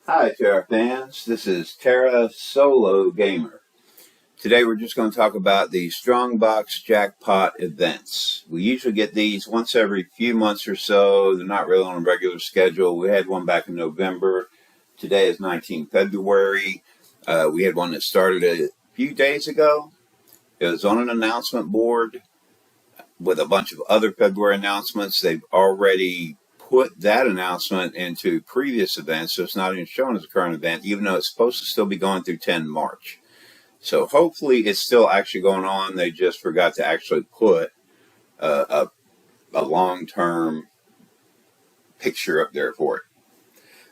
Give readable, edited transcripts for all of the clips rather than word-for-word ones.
Hi Tera fans, this is Tera Solo Gamer. Today we're just going to talk about the Strongbox Jackpot Events. We usually get these once every few months or so. They're not really on a regular schedule. We had one back in November. Today is 19 February. We had one that started a few days ago. It was on an announcement board with a bunch of other February announcements. They've already put that announcement into previous events, so it's not even shown as a current event, even though it's supposed to still be going through 10 March. So hopefully it's still actually going on. They just forgot to actually put a long-term picture up there for it.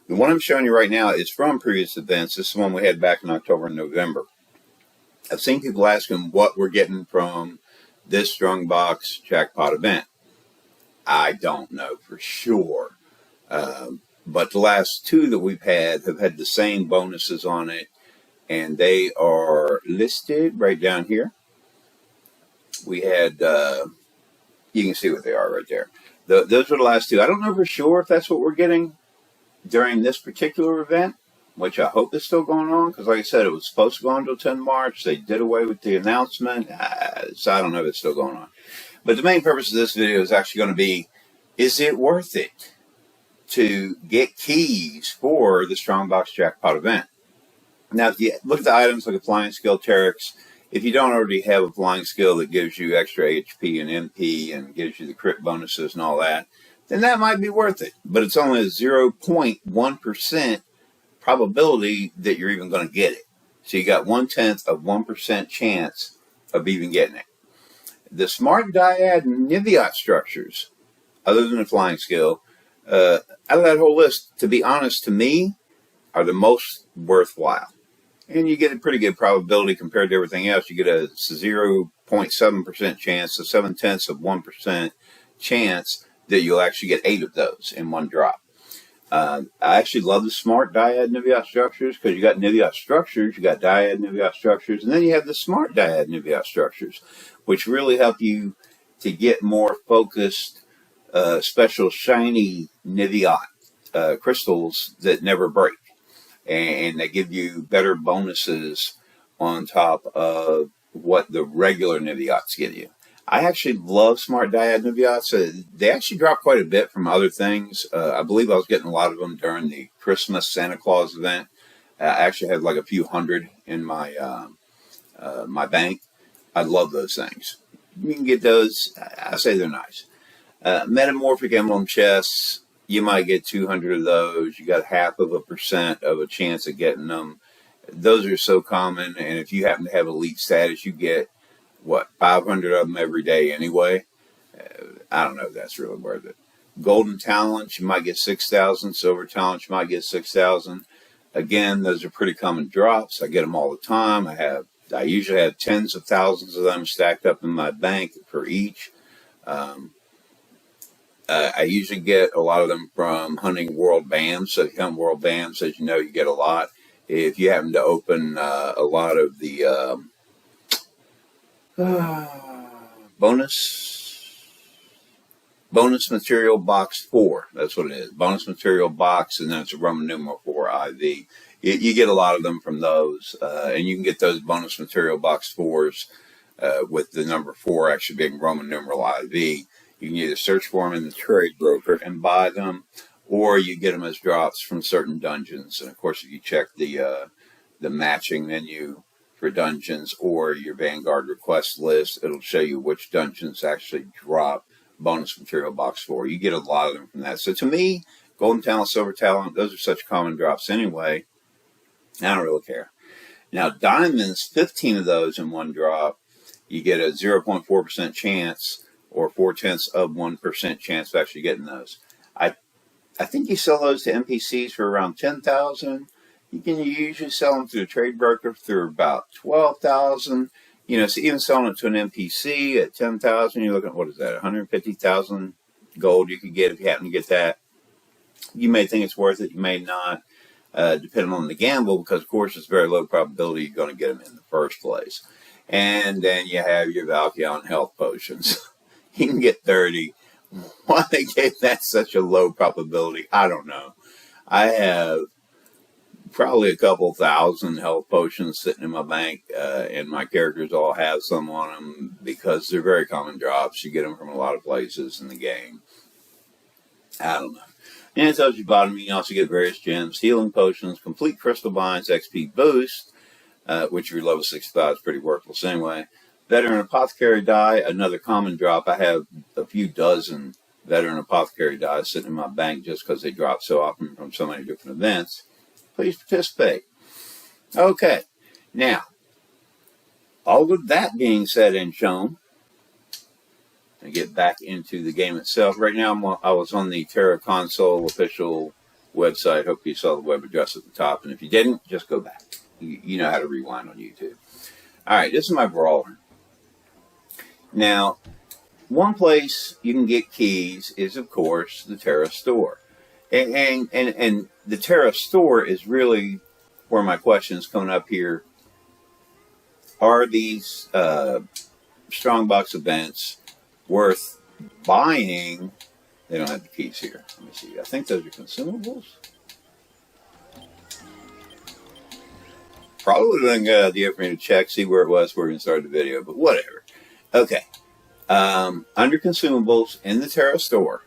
The one I'm showing you right now is from previous events. This is the one we had back in October and November. I've seen people asking what we're getting from this Strongbox Jackpot event. I don't know for sure. But the last two that we've had have had the same bonuses on it, and they are listed right down here. We had, you can see what they are right there. Those are the last two. I don't know for sure if that's what we're getting during this particular event, which I hope is still going on, because like I said, it was supposed to go on until 10 March. They did away with the announcement, so I don't know if it's still going on. But the main purpose of this video is actually going to be, is it worth it to get keys for the Strongbox Jackpot event? Now, if you look at the items like a flying skill, Terex, if you don't already have a flying skill that gives you extra HP and MP and gives you the crit bonuses and all that, then that might be worth it. But it's only a 0.1% probability that you're even going to get it. So you got 1/10 of 1% chance of even getting it. The Smart Dyad Niviot structures, other than the flying skill, out of that whole list, to be honest, to me, are the most worthwhile. And you get a pretty good probability compared to everything else. You get a 0.7% chance, a 0.7 of 1% chance that you'll actually get 8 of those in one drop. I actually love the Smart Dyad Niviot structures because you got Niviot structures, you got Dyad Niviot structures, and then you have the Smart Dyad Niviot structures, which really help you to get more focused, special shiny Niviot crystals that never break. And they give you better bonuses on top of what the regular Niviots give you. I actually love Smart Dyad Niviots. They actually drop quite a bit from other things. I believe I was getting a lot of them during the Christmas Santa Claus event. I actually had like a few hundred in my my bank. I love those things. You can get those. I say they're nice. Metamorphic Emblem chests, you might get 200 of those. You got 0.5% of a chance of getting them. Those are so common, and if you happen to have elite status, you get, 500 of them every day anyway. I don't know if that's really worth it. Golden talents, you might get 6,000. Silver talents, you might get 6,000. Again, those are pretty common drops. I get them all the time. I usually have tens of thousands of them stacked up in my bank for each. I usually get a lot of them from hunting world BAMs. So if you hunt world BAMs, as you know, you get a lot. If you happen to open a lot of the bonus material box 4, that's what it is. Bonus material box, and then it's a Roman numeral 4 IV. You get a lot of them from those, and you can get those bonus material box 4s with the number 4 actually being Roman numeral IV. You can either search for them in the trade broker and buy them, or you get them as drops from certain dungeons. And of course, if you check the matching menu for dungeons or your Vanguard request list, it'll show you which dungeons actually drop bonus material box 4. You get a lot of them from that. So to me, golden talent, silver talent, those are such common drops anyway. I don't really care. Now, diamonds, 15 of those in one drop, you get a 0.4% chance or 0.4 of 1% chance of actually getting those. I think you sell those to NPCs for around 10,000. You can usually sell them through a trade broker for about 12,000. So even selling it to an NPC at 10,000, you're looking at, what is that, 150,000 gold you could get if you happen to get that. You may think it's worth it, you may not, depending on the gamble, because of course it's very low probability you're going to get them in the first place. And then you have your Valkyon health potions. You can get 30. Why they gave that such a low probability, I don't know. I have probably a couple thousand health potions sitting in my bank, and my characters all have some on them because they're very common drops. You get them from a lot of places in the game. I don't know. And it tells you bottom, you can also get various gems, healing potions, complete crystal binds, XP boost, which your level 65 is pretty worthless anyway. Veteran Apothecary die, another common drop. I have a few dozen Veteran Apothecary dies sitting in my bank just because they drop so often from so many different events. Please participate. Okay, now, all of that being said and shown, and get back into the game itself. Right now, I was on the Tera console official website. Hope you saw the web address at the top, and if you didn't, just go back. You know how to rewind on YouTube. All right, this is my brawler. Now, one place you can get keys is, of course, the Tera Store. And the Tera Store is really where my question is coming up here. Are these Strongbox events worth buying? They don't have the keys here. Let me see. I think those are consumables. Probably would have been a good idea for me to check, see where it was before we can start the video, but whatever. Okay. Under consumables in the Tera Store,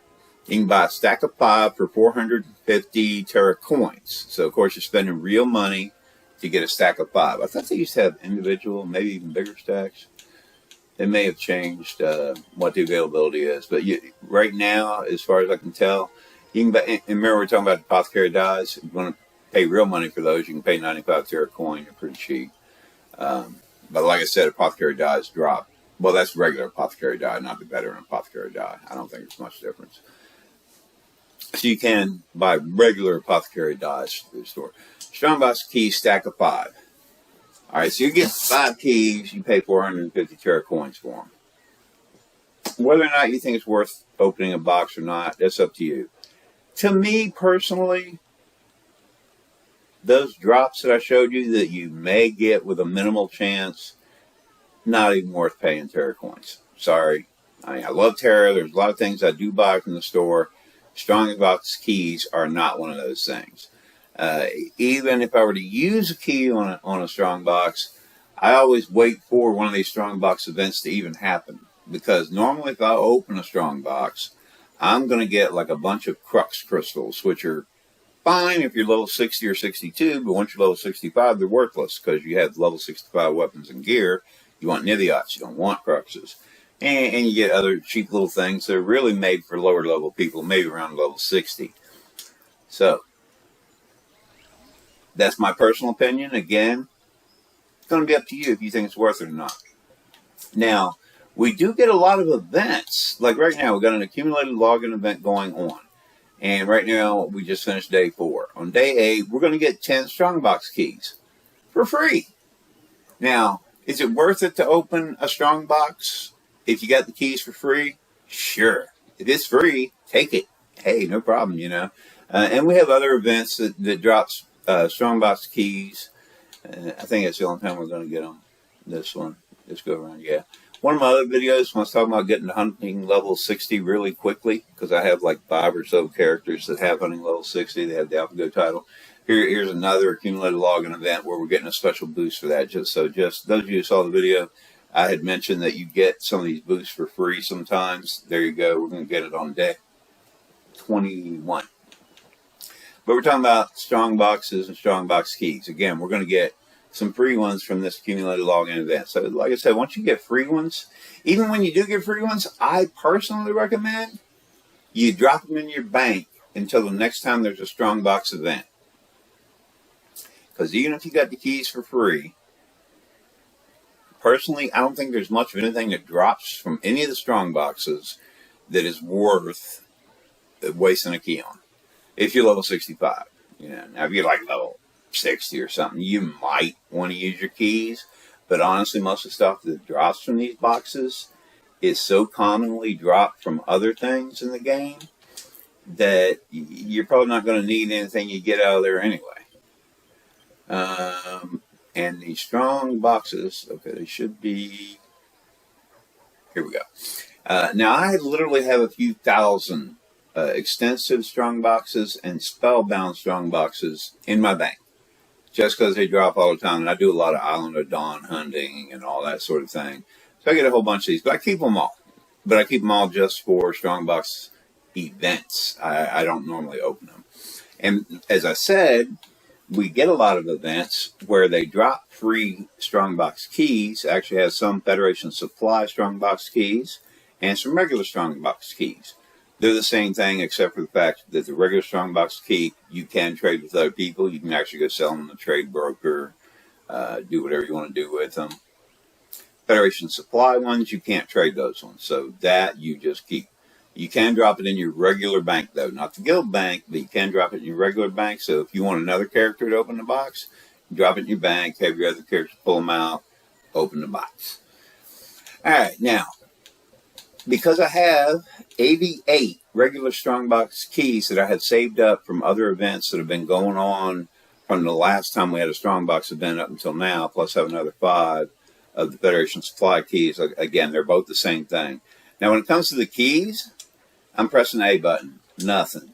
you can buy a stack of 5 for 450 Tera coins. So, of course, you're spending real money to get a stack of 5. I thought they used to have individual, maybe even bigger stacks. They may have changed what the availability is. But right now, as far as I can tell, you can buy, and remember we're talking about Apothecary dies. If you want to pay real money for those, you can pay 95 Tera coin. They're pretty cheap. But like I said, Apothecary dies drop. Well, that's regular Apothecary die, not the Veteran Apothecary die. I don't think there's much difference. So you can buy regular Apothecary dies through the store. Strongbox keys, stack of 5. All right, so you get 5 keys. You pay 450 Tera coins for them. Whether or not you think it's worth opening a box or not, that's up to you. To me, personally, those drops that I showed you that you may get with a minimal chance, not even worth paying Tera coins. Sorry. I mean, I love Tera. There's a lot of things I do buy from the store. Strongbox keys are not one of those things. Even if I were to use a key on a Strongbox, I always wait for one of these Strongbox events to even happen. Because normally if I open a Strongbox, I'm going to get like a bunch of Crux crystals, which are fine if you're level 60 or 62, but once you're level 65, they're worthless because you have level 65 weapons and gear. You want Niviots, you don't want Cruxes. And you get other cheap little things that are really made for lower level people, maybe around level 60. So, that's my personal opinion. Again, it's going to be up to you if you think it's worth it or not. Now, we do get a lot of events. Like right now, we've got an accumulated login event going on. And right now, we just finished day 4. On day 8, we're going to get 10 Strongbox keys for free. Now, is it worth it to open a Strongbox if you got the keys for free? Sure. If it's free, take it. Hey, no problem, you know. And we have other events that drops Strongbox keys. I think that's the only time we're going to get them. This one. Let's go around, yeah. One of my other videos was talking about getting to hunting level 60 really quickly, because I have like 5 or so characters that have hunting level 60. They have the AlphaGo title. Here's another accumulated login event where we're getting a special boost for that. Just those of you who saw the video, I had mentioned that you get some of these boosts for free sometimes. There you go. We're going to get it on day 21. But we're talking about Strongboxes and Strongbox keys. Again, we're going to get some free ones from this accumulated login event. So like I said, once you get free ones, even when you do get free ones, I personally recommend you drop them in your bank until the next time there's a Strongbox event. Because even if you got the keys for free, personally, I don't think there's much of anything that drops from any of the Strongboxes that is worth wasting a key on. If you're level 65. You know, now if you're like level 60 or something, you might want to use your keys. But honestly, most of the stuff that drops from these boxes is so commonly dropped from other things in the game that you're probably not going to need anything you get out of there anyway. And the Strongboxes, okay, they should be, here we go. Now I literally have a few thousand extensive Strongboxes and Spellbound Strongboxes in my bank. just because they drop all the time. And I do a lot of Island of Dawn hunting and all that sort of thing. So I get a whole bunch of these, but I keep them all. But I keep them all just for Strongbox events. I don't normally open them. And as I said, we get a lot of events where they drop free Strongbox keys. Actually has some Federation Supply Strongbox keys and some regular Strongbox keys. They're the same thing except for the fact that the regular Strongbox key, you can trade with other people. You can actually go sell them to the trade broker, do whatever you want to do with them. Federation Supply ones, you can't trade those ones. So that you just keep. You can drop it in your regular bank, though. Not the guild bank, but you can drop it in your regular bank. So if you want another character to open the box, drop it in your bank, have your other characters pull them out, open the box. All right, now, because I have 88 regular Strongbox keys that I have saved up from other events that have been going on from the last time we had a Strongbox event up until now, plus I have another 5 of the Federation Supply keys. Again, they're both the same thing. Now, when it comes to the keys, I'm pressing the A button, nothing.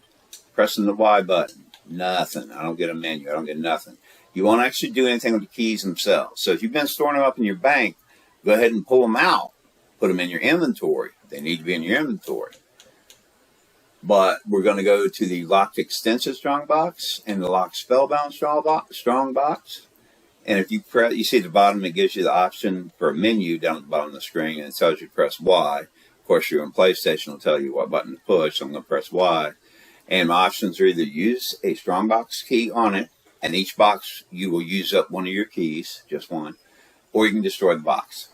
Pressing the Y button, nothing. I don't get a menu. I don't get nothing. You won't actually do anything with the keys themselves. So if you've been storing them up in your bank, go ahead and pull them out. Put them in your inventory. They need to be in your inventory. But we're going to go to the Locked Extensive Strongbox and the Locked Spellbound Strongbox. And if you press, you see at the bottom, it gives you the option for a menu down at the bottom of the screen, and it tells you to press Y. Of course, you're in PlayStation, it'll tell you what button to push, so I'm going to press Y. And my options are either use a Strongbox key on it, and each box you will use up one of your keys, just one, or you can destroy the box.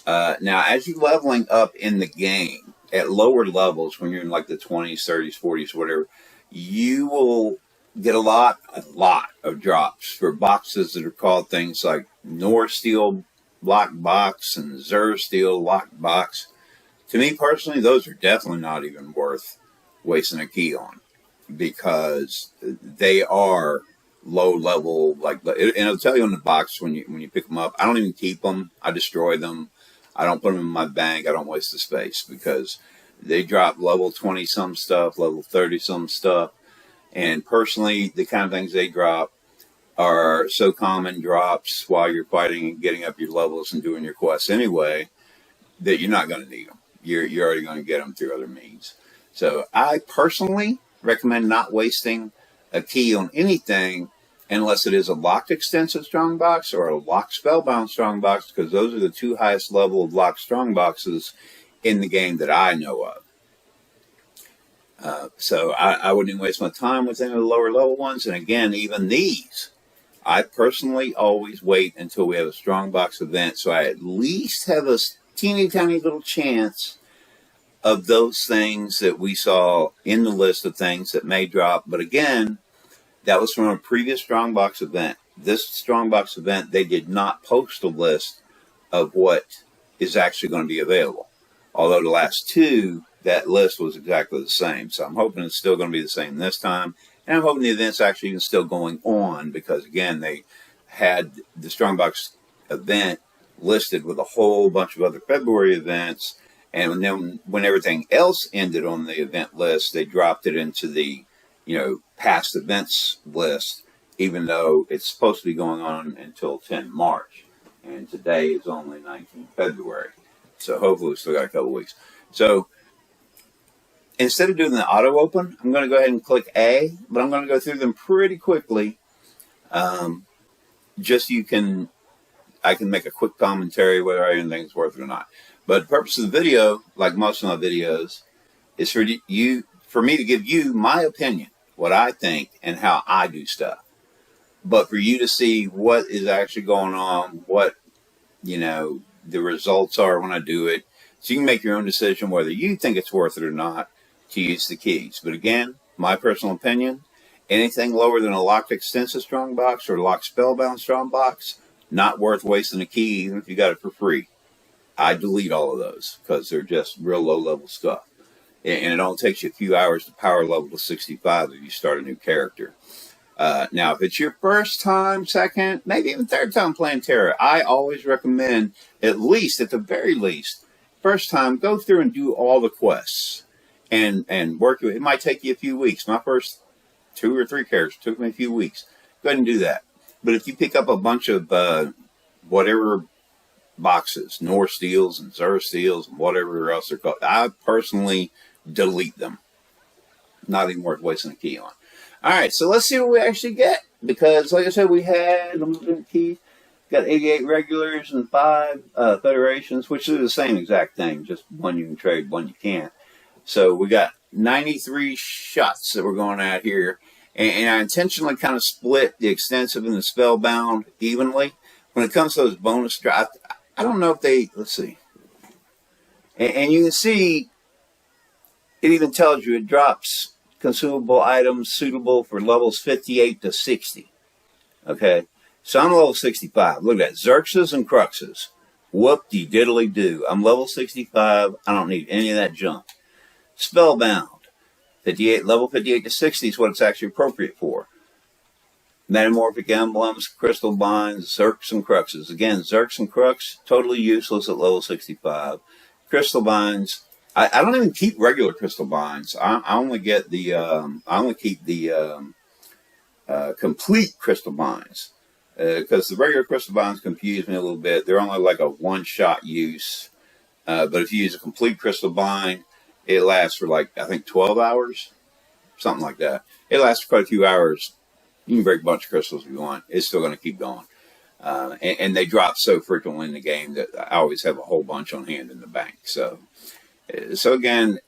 Now, as you're leveling up in the game, at lower levels, when you're in like the 20s, 30s, 40s, whatever, you will get a lot of drops for boxes that are called things like Nor Steel Locked Box and Zer Steel Locked Box. To me personally, those are definitely not even worth wasting a key on, because they are low level, and it'll tell you on the box when you pick them up. I don't even keep them. I destroy them. I don't put them in my bank. I don't waste the space, because they drop level 20 some stuff, level 30 some stuff. And personally, the kind of things they drop are so common drops while you're fighting and getting up your levels and doing your quests anyway, that you're not going to need them. You're already going to get them through other means. So I personally recommend not wasting a key on anything unless it is a Locked Extensive Strongbox or a Locked Spellbound Strongbox, because those are the 2 highest level of Locked Strongboxes in the game that I know of. So I wouldn't even waste my time with any of the lower level ones. And again, even these, I personally always wait until we have a Strongbox event, so I at least have a teeny tiny little chance of those things that we saw in the list of things that may drop. But again, that was from a previous Strongbox event. This Strongbox event, they did not post a list of what is actually going to be available. Although the last 2, that list was exactly the same. So I'm hoping it's still going to be the same this time. And I'm hoping the event's actually even still going on, because again, they had the Strongbox event listed with a whole bunch of other February events. And then when everything else ended on the event list, they dropped it into the, past events list, even though it's supposed to be going on until 10 March. And today is only 19 February. So hopefully we still got a couple weeks. So instead of doing the auto open, I'm going to go ahead and click A, but I'm going to go through them pretty quickly. Just so I can make a quick commentary whether anything's worth it or not. But the purpose of the video, like most of my videos, is for me to give you my opinion, what I think, and how I do stuff. But for you to see what is actually going on, what, the results are when I do it, so you can make your own decision whether you think it's worth it or not to use the keys. But again, my personal opinion, anything lower than a Locked Extensive Strongbox or Locked Spellbound Strongbox, not worth wasting a key even if you got it for free. I delete all of those because they're just real low level stuff. And it only takes you a few hours to power level to 65 if you start a new character. Now, if it's your first time, second, maybe even third time playing Tera, I always recommend, at the very least, first time, go through and do all the quests and work. It might take you a few weeks. My first 2 or 3 characters took me a few weeks. Go ahead and do that. But if you pick up a bunch of whatever boxes, North Steels and Xur Steels and whatever else they're called, I personally delete them. Not even worth wasting a key on. Alright, so let's see what we actually get. Because, like I said, we had, I'm looking at keys, got 88 regulars and 5 federations, which is the same exact thing, just one you can trade, one you can't. So we got 93 shots that we're going at here. And I intentionally kind of split the extensive and the spellbound evenly. When it comes to those bonus drops, I don't know if they, let's see. And you can see, it even tells you it drops consumable items suitable for levels 58 to 60. Okay, so I'm level 65. Look at that, Xerxes and Cruxes. Whoop-de-diddly-do. I'm level 65. I don't need any of that junk. Spellbound. 58, level 58 to 60 is what it's actually appropriate for. Metamorphic Emblems, Crystal Binds, Xerxes and Cruxes. Again, Xerxes and Crux, totally useless at level 65. Crystal Binds, I don't even keep regular crystal binds. I only get the I only keep the complete crystal binds because the regular crystal binds confuse me a little bit. They're only like a one-shot use, but if you use a complete crystal bind, it lasts for like I think 12 hours, something like that. It lasts for quite a few hours. You can break a bunch of crystals if you want. It's still going to keep going, and they drop so frequently in the game that I always have a whole bunch on hand in the bank. So again,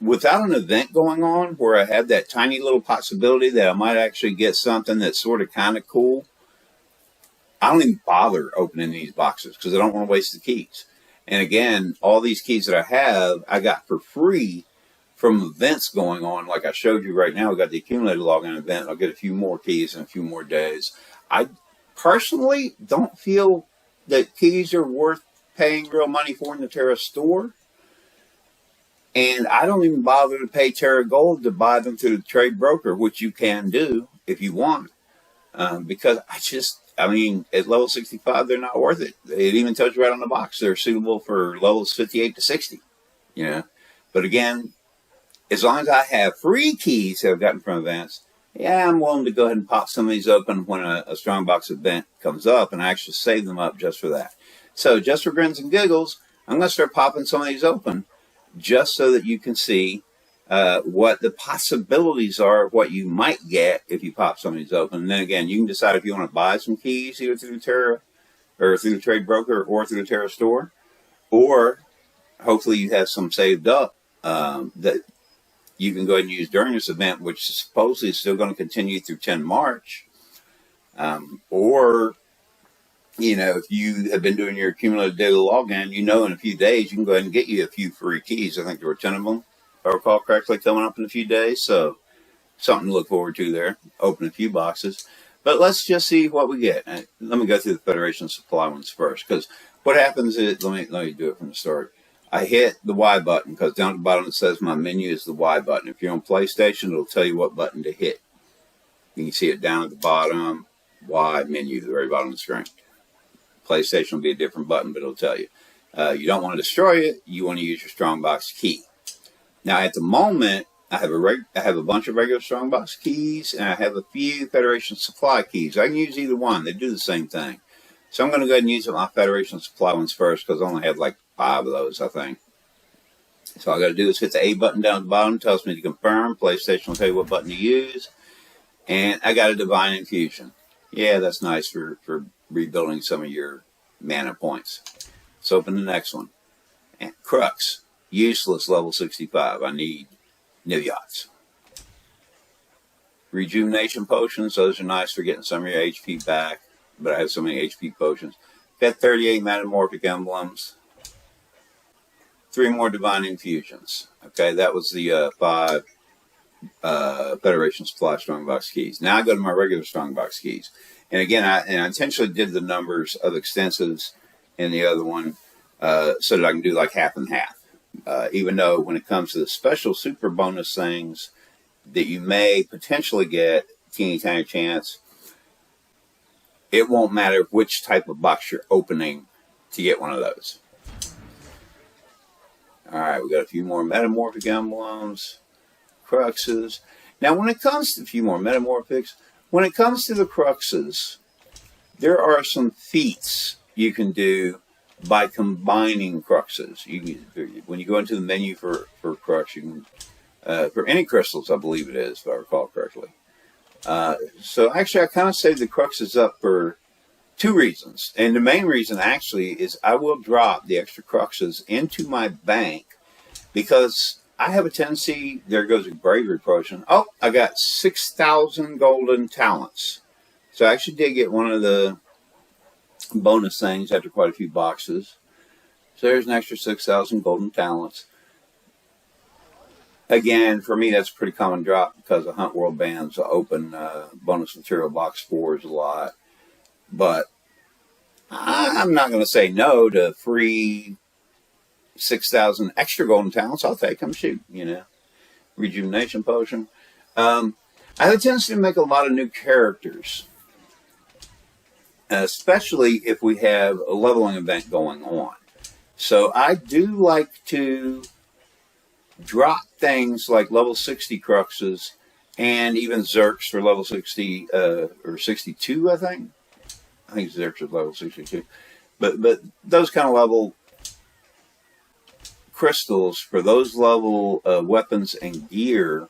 without an event going on where I have that tiny little possibility that I might actually get something that's sort of kind of cool, I don't even bother opening these boxes because I don't want to waste the keys. And again, all these keys that I have, I got for free from events going on. Like I showed you right now, we got the accumulated login event. I'll get a few more keys in a few more days. I personally don't feel that keys are worth paying real money for in the Tera Store. And I don't even bother to pay Tera Gold to buy them through the trade broker, which you can do if you want. Because I mean, at level 65, they're not worth it. It even tells you right on the box they're suitable for levels 58 to 60. You know? But again, as long as I have free keys that I've gotten from events, yeah, I'm willing to go ahead and pop some of these open when a Strongbox event comes up, and I actually save them up just for that. So just for grins and giggles, I'm going to start popping some of these open, just so that you can see what the possibilities are of what you might get if you pop some of these open. And then again, you can decide if you want to buy some keys either through Tera or through the trade broker or through the Tera Store, or hopefully you have some saved up that you can go ahead and use during this event, which supposedly is still going to continue through 10 March. Or, you know, if you have been doing your accumulated daily login, you know in a few days you can go ahead and get you a few free keys. I think there were 10 of them, if I recall correctly, coming up in a few days. So something to look forward to there. Open a few boxes. But let's just see what we get. Let me go through the Federation Supply ones first, because what happens is, let me do it from the start. I hit the Y button because down at the bottom it says my menu is the Y button. If you're on PlayStation, it'll tell you what button to hit. You can see it down at the bottom, Y menu, the very bottom of the screen. PlayStation will be a different button, but it'll tell you. You don't want to destroy it. You want to use your Strongbox key. Now, at the moment, I have a bunch of regular Strongbox keys, and I have a few Federation Supply keys. I can use either one. They do the same thing. So I'm going to go ahead and use my Federation Supply ones first because I only have like 5 of those, I think. So all I got to do is hit the A button down at the bottom. It tells me to confirm. PlayStation will tell you what button to use. And I got a Divine Infusion. Yeah, that's nice for rebuilding some of your mana points. Let's open the next one. And Crux. Useless level 65. I need Nivyachts. Rejuvenation Potions. Those are nice for getting some of your HP back. But I have so many HP potions. Got 38 Metamorphic Emblems. 3 more Divine Infusions. Okay, that was the 5 Federation Supply Strongbox keys. Now I go to my regular Strongbox keys. And again, I intentionally did the numbers of extensives in the other one so that I can do like half and half. Even though when it comes to the special super bonus things that you may potentially get, teeny tiny chance, it won't matter which type of box you're opening to get one of those. Alright, we got a few more Metamorphic Emblems, Cruxes. Now when it comes to a few more Metamorphics, when it comes to the Cruxes, there are some feats you can do by combining cruxes. When you go into the menu for crux, you can, for any crystals, I believe it is, if I recall correctly. So actually, I kind of saved the cruxes up for two reasons. And the main reason, actually, is I will drop the extra cruxes into my bank because I have a tendency, there goes a bravery potion. Oh, I got 6,000 golden talents. So I actually did get one of the bonus things after quite a few boxes. So there's an extra 6,000 golden talents. Again, for me, that's a pretty common drop because the Hunt World Bands open bonus material box 4s a lot. But I'm not going to say no to free 6,000 extra golden talents. I'll take them. Shoot, you know. Rejuvenation potion. I have a tendency to make a lot of new characters, especially if we have a leveling event going on. So I do like to drop things like level 60 cruxes and even Zerks for level 60 or 62, I think. I think Zerks is level 62. But those kind of level crystals for those level weapons and gear,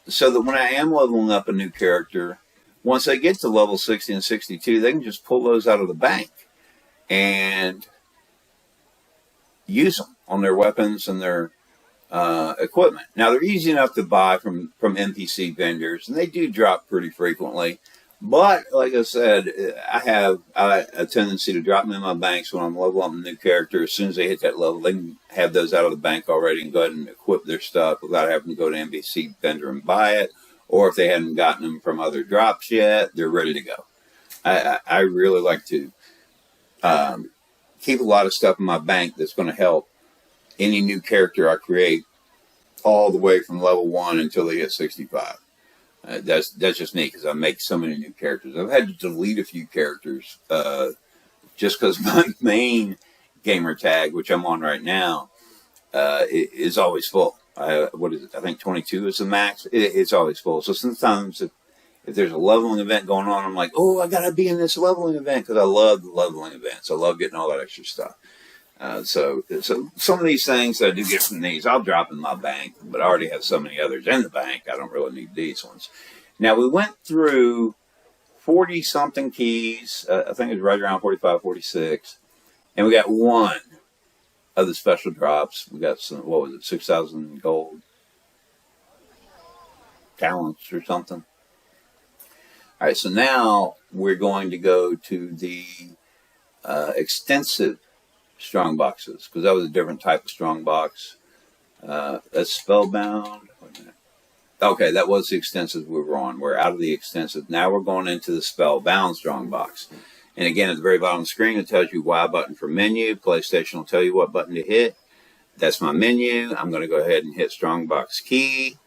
so that when I am leveling up a new character, once they get to level 60 and 62, they can just pull those out of the bank and use them on their weapons and their equipment. Now, they're easy enough to buy from NPC vendors, and they do drop pretty frequently. But, like I said, I have a tendency to drop them in my banks when I'm leveling up a new character. As soon as they hit that level, they can have those out of the bank already and go ahead and equip their stuff without having to go to NPC vendor and buy it. Or if they hadn't gotten them from other drops yet, they're ready to go. I really like to keep a lot of stuff in my bank that's going to help any new character I create all the way from level 1 until they hit 65. That's just me because I make so many new characters. I've had to delete a few characters just because my main gamer tag, which I'm on right now, is always full. What is it? I think 22 is the max. It's always full. So sometimes if there's a leveling event going on, I'm like, oh, I got to be in this leveling event because I love the leveling events. I love getting all that extra stuff. So some of these things that I do get from these, I'll drop in my bank, but I already have so many others in the bank, I don't really need these ones. Now, we went through 40-something keys. I think it was right around 45, 46. And we got one of the special drops. We got some, what was it, 6,000 gold talents or something. All right, so now we're going to go to the extensive Strongboxes, because that was a different type of Strongbox. That's Spellbound. Okay, that was the extensive we were on. We're out of the extensive. Now we're going into the Spellbound Strongbox. And again, at the very bottom of the screen, it tells you Y button for menu. PlayStation will tell you what button to hit. That's my menu. I'm going to go ahead and hit Strongbox key.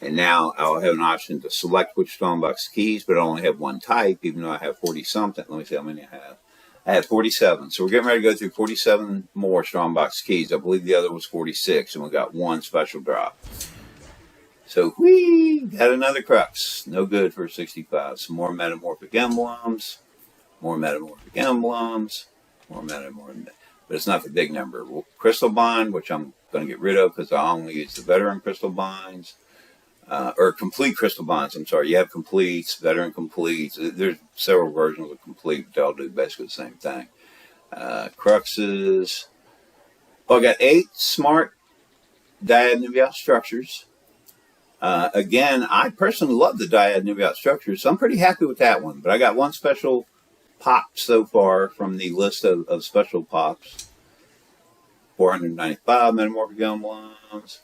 And now I'll have an option to select which Strongbox keys, but I only have one type, even though I have 40-something. Let me see how many I have. I had 47. So we're getting ready to go through 47 more Strongbox keys. I believe the other was 46, and we got one special drop. So, whee! Got another crux. No good for 65. Some more Metamorphic Emblems. More Metamorphic Emblems. More Metamorphic. But it's not the big number. Crystal Bind, which I'm going to get rid of because I only use the Veteran Crystal Binds. Or complete crystal bonds, I'm sorry. You have completes, veteran completes. There's several versions of complete, but they all do basically the same thing. Cruxes. Oh, I got 8 smart dyad nuviat structures. Again, I personally love the dyad nuviat structures, so I'm pretty happy with that one. But I got one special pop so far from the list of special pops. 495 Metamorphic Emblems.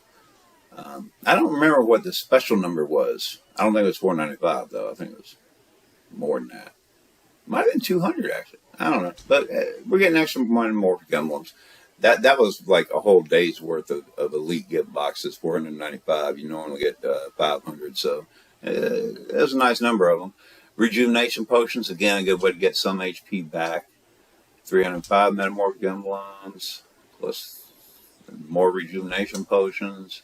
I don't remember what the special number was. I don't think it was 495, though. I think it was more than that. Might have been 200, actually. I don't know. But we're getting extra Metamorphic Emblems. That was like a whole day's worth of Elite gift boxes, 495. You normally get 500, so there's a nice number of them. Rejuvenation Potions, again, a good way to get some HP back. 305 Metamorphic Emblems, plus more Rejuvenation Potions.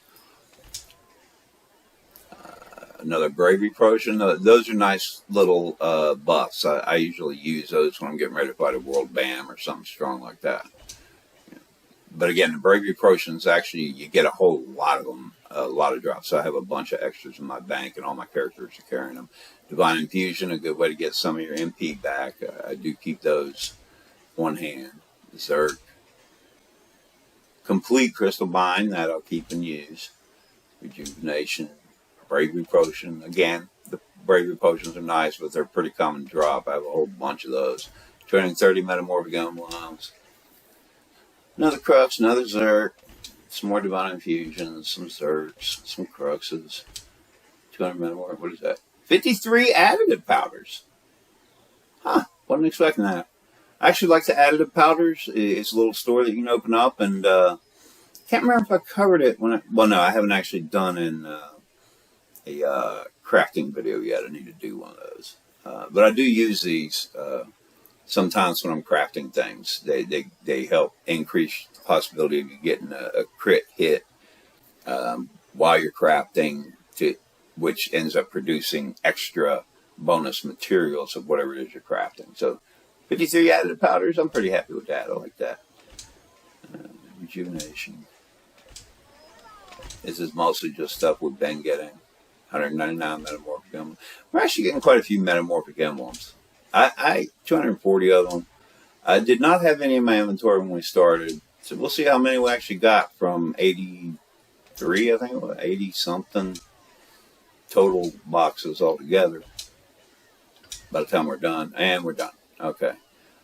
Another bravery potion. Those are nice little buffs. I usually use those when I'm getting ready to fight a world BAM or something strong like that. But again, the bravery potions, actually, you get a whole lot of them, a lot of drops. So I have a bunch of extras in my bank, and all my characters are carrying them. Divine Infusion, a good way to get some of your MP back. I do keep those one hand. Zerk. Complete Crystal Bind, that I'll keep and use. Rejuvenation. Bravery Potion. Again, the bravery potions are nice, but they're pretty common to drop. I have a whole bunch of those. 230 Metamorphic Emblems. Another Crux, another Zerk, some more Divine Infusions, some Zerks, some Cruxes, 200 Metamorphic, what is that? 53 Additive Powders. Huh, wasn't expecting that. I actually like the Additive Powders. It's a little store that you can open up, and can't remember if I covered it when well, no, I haven't actually done in a crafting video yet. I need to do one of those. But I do use these sometimes when I'm crafting things. They help increase the possibility of you getting a crit hit while you're crafting, which ends up producing extra bonus materials of whatever it is you're crafting. So 53 Additive Powders, I'm pretty happy with that. I like that. Rejuvenation. This is mostly just stuff we've been getting. 199 Metamorphic Emblems. We're actually getting quite a few Metamorphic Emblems. I 240 of them. I did not have any in my inventory when we started, so we'll see how many we actually got from 83, I think, 80 something total boxes altogether by the time we're done. And we're done. Okay.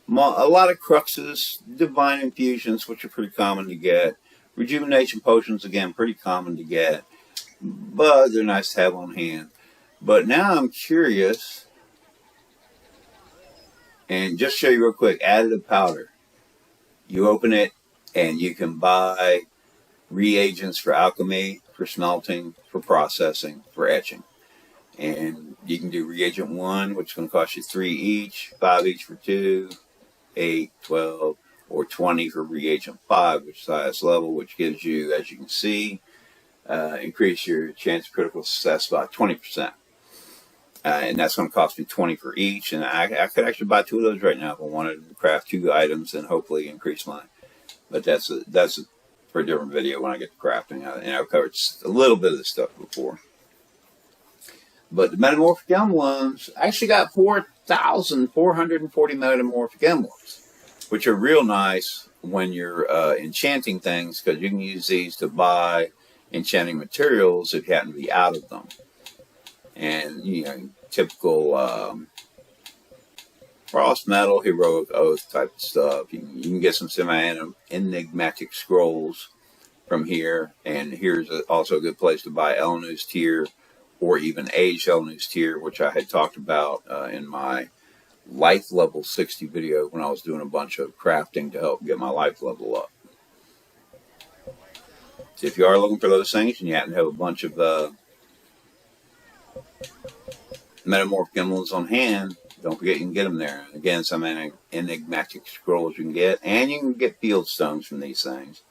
A lot of Cruxes, Divine Infusions, which are pretty common to get. Rejuvenation Potions, again, pretty common to get, but they're nice to have on hand. But now I'm curious, and just show you real quick, Additive Powder. You open it, and you can buy reagents for alchemy, for smelting, for processing, for etching. And you can do reagent 1, which is going to cost you 3 each, 5 each for 2, 8, 12, or 20 for reagent 5, which is the highest level, which gives you, as you can see, increase your chance of critical success by 20%. And that's going to cost me 20 for each. And I could actually buy 2 of those right now if I wanted to craft 2 items and hopefully increase mine. But that's for a different video when I get to crafting. And I've covered a little bit of this stuff before. But the Metamorphic Emblems, I actually got 4,440 Metamorphic Emblems, which are real nice when you're enchanting things, because you can use these to buy enchanting materials if you happen to be out of them. And, you know, typical frost metal, heroic oath type of stuff. You can get some semi-enigmatic scrolls from here. And here's also a good place to buy Elnu's Tear, or even Age Elnu's Tear, which I had talked about in my life level 60 video when I was doing a bunch of crafting to help get my life level up. So if you are looking for those things and you happen to have a bunch of Metamorphic Emblems on hand, don't forget you can get them there. Again, some enigmatic scrolls you can get, and you can get field stones from these things.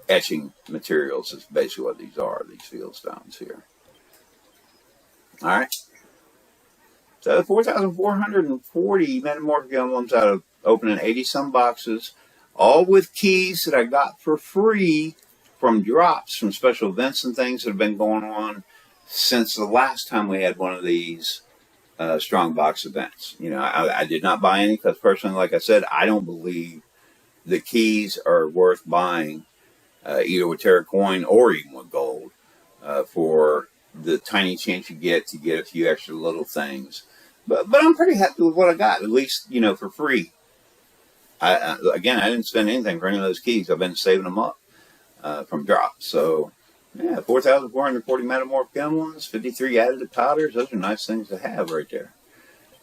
Etching materials is basically what these are, these field stones here. Alright. So 4,440 Metamorphic Emblems out of opening 80-some boxes, all with keys that I got for free from drops from special events and things that have been going on since the last time we had one of these Strongbox events. You know, I did not buy any because personally, like I said, I don't believe the keys are worth buying either with Tera coin or even with gold for the tiny chance you get to get a few extra little things. But I'm pretty happy with what I got, at least, you know, for free. Again, I didn't spend anything for any of those keys. I've been saving them up from drops. So, yeah, 4,440 Metamorphic Emblems, 53 Additive Powders. Those are nice things to have right there.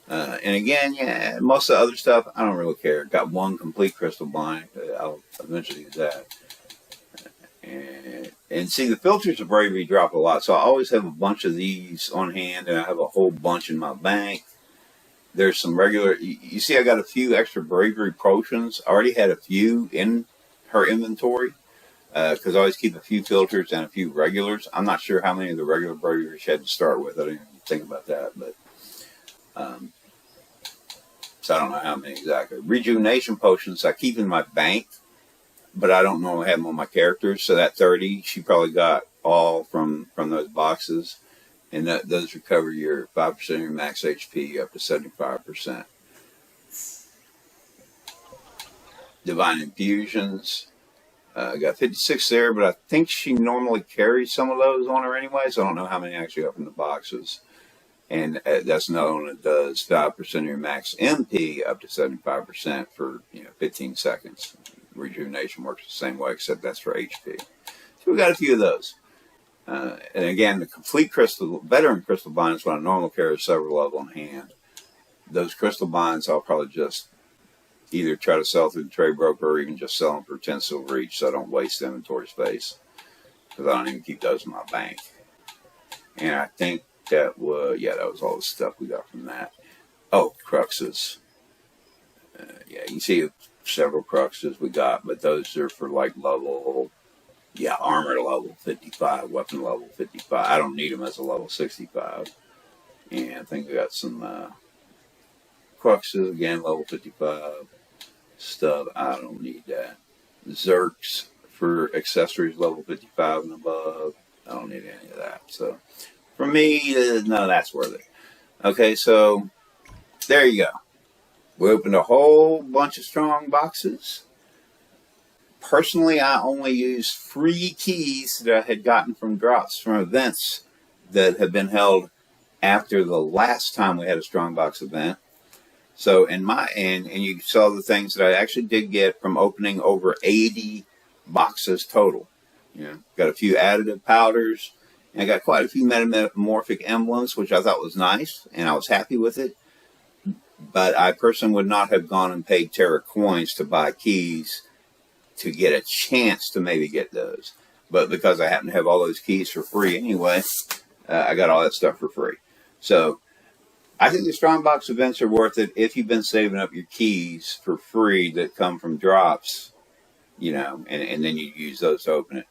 And again, yeah, most of the other stuff, I don't really care. Got 1 complete crystal blind. I'll eventually use that. And see, the filters of bravery drop a lot, so I always have a bunch of these on hand, and I have a whole bunch in my bank. There's some regular, you see I got a few extra bravery potions. I already had a few in her inventory. because I always keep a few filters and a few regulars. I'm not sure how many of the regular burgers you had to start with. I didn't even think about that, but so I don't know how many exactly. Rejuvenation potions I keep in my bank, but I don't normally have them on my characters. So that 30, she probably got all from those boxes, and those recover your 5% of your max HP up to 75%. Divine Infusions. I got 56 there, but I think she normally carries some of those on her anyway, so I don't know how many actually up in the boxes. And that's another one that does 5% of your max MP up to 75% for 15 seconds. Rejuvenation works the same way, except that's for HP. So we got a few of those. And again, the complete crystal, veteran crystal bind is what I normally carry several of on hand. Those crystal binds I'll probably just either try to sell through the trade broker or even just sell them for 10 silver each so I don't waste inventory space, because I don't even keep those in my bank. And I think that was, that was all the stuff we got from that. Oh, cruxes. Yeah, you can see several cruxes we got, but those are for like level, armor level 55, weapon level 55. I don't need them as a level 65. And I think we got some cruxes, again, level 55 stuff. I don't need that. Zerks for accessories level 55 and above. I don't need any of that. So for me, none of that's worth it. Okay, so there you go. We opened a whole bunch of strong boxes. Personally, I only used free keys that I had gotten from drops from events that have been held after the last time we had a Strongbox event. So in my end, and you saw the things that I actually did get from opening over 80 boxes total. Got a few additive powders, and I got quite a few Metamorphic Emblems, which I thought was nice, and I was happy with it. But I personally would not have gone and paid Tera coins to buy keys to get a chance to maybe get those. But because I happen to have all those keys for free anyway, I got all that stuff for free. So I think the Strongbox events are worth it if you've been saving up your keys for free that come from drops, and then you use those to open it.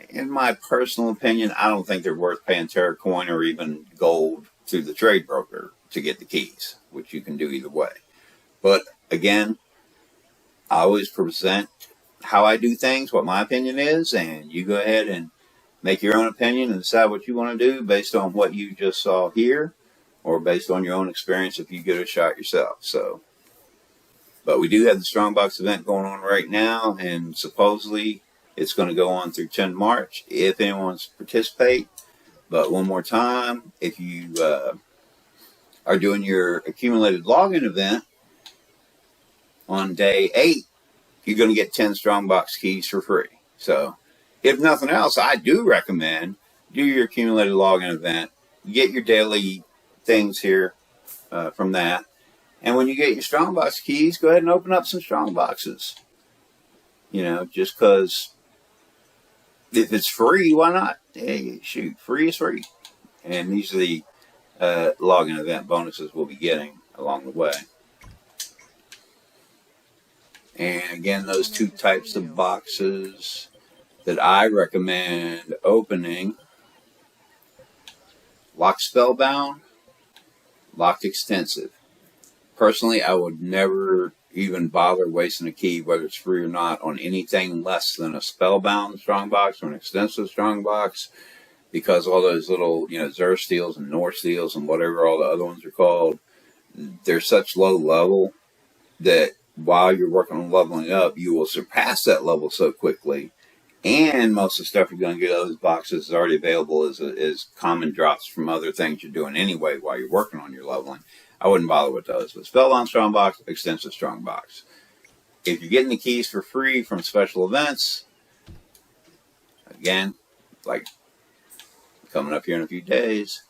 In my personal opinion, I don't think they're worth paying Tera coin or even gold through the trade broker to get the keys, which you can do either way. But again, I always present how I do things, what my opinion is, and you go ahead and make your own opinion and decide what you want to do based on what you just saw here, or based on your own experience if you get a shot yourself. So, but we do have the Strongbox event going on right now, and supposedly it's going to go on through 10 March if anyone wants to participate. But one more time, if you are doing your accumulated login event on day 8, you're going to get 10 Strongbox keys for free. So, if nothing else, I do recommend do your accumulated login event, get your daily things here from that, and when you get your Strongbox keys, go ahead and open up some Strongboxes. Just because if it's free, why not? Hey, shoot, free is free. And these are the login event bonuses we'll be getting along the way. And again, those two types of boxes that I recommend opening: Locked Spellbound, Locked Extensive. Personally, I would never even bother wasting a key, whether it's free or not, on anything less than a Spellbound Strongbox or an Extensive Strongbox, because all those little, Xur Steels and North Steels and whatever all the other ones are called, they're such low level that while you're working on leveling up, you will surpass that level so quickly. And most of the stuff you're going to get out of those boxes is already available as common drops from other things you're doing anyway while you're working on your leveling. I wouldn't bother with those. But Spellbound Strongbox, Extensive Strongbox. If you're getting the keys for free from special events, again, like coming up here in a few days,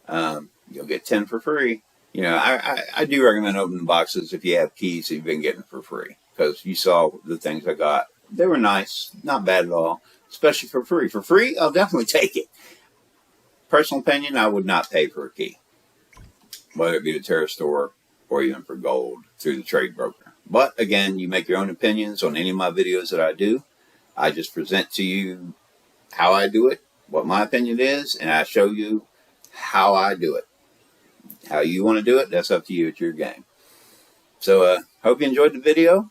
you'll get 10 for free. I do recommend opening boxes if you have keys that you've been getting for free, because you saw the things I got. They were nice, not bad at all, especially for free. For free, I'll definitely take it. Personal opinion, I would not pay for a key, whether it be the Tera Store or even for gold through the trade broker. But again, you make your own opinions on any of my videos that I do. I just present to you how I do it, what my opinion is, and I show you how I do it. How you want to do it, that's up to you. It's your game. So, hope you enjoyed the video.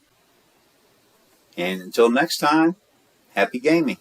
And until next time, happy gaming.